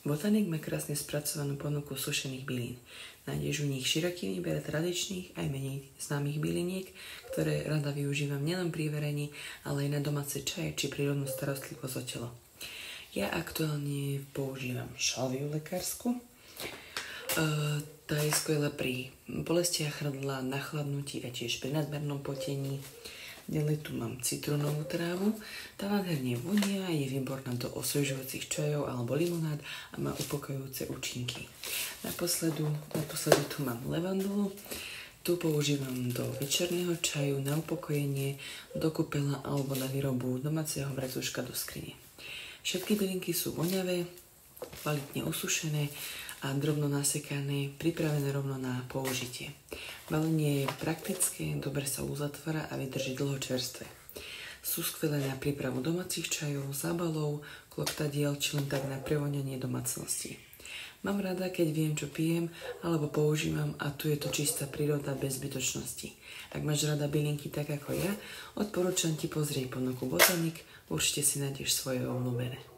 Botanik má krásne spracovanú ponuku sušených bylín. Nájdeš u nich široký výber tradičných aj menej známych byliniek, ktoré rada využívam nielen pri varení, ale aj na domáce čaje či prírodnú starostlivosť o telo. Ja aktuálne používam šalviu lekársku. Tá je skvelá pri bolestiach hrdla, nachladnutí a tiež pri nadmernom potení. Ďalej tu mám citrónovú trávu. Tá nádherne vonia, je výborná do osviežujúcich čajov alebo limonád a má upokojujúce účinky. Naposledu tu mám levandulu. Tu používam do večerného čaju, na upokojenie, do kúpeľa alebo na výrobu domáceho vrecúška do skrine. Všetky bylinky sú voňavé, kvalitne osušené a drobno nasekané, pripravené rovno na použitie. Balenie je praktické, dobre sa uzatvára a vydrží dlho čerstvé. Sú skvelé na prípravu domácich čajov, zábalov, kloktadiel či len tak na prevoňanie domácnosti. Mám rada, keď viem, čo pijem alebo používam a tu je to čistá príroda bez zbytočnosti. Ak máš rada bylinky tak ako ja, odporúčam ti pozrieť ponuku Botanik, určite si nájdeš svoje obľúbené.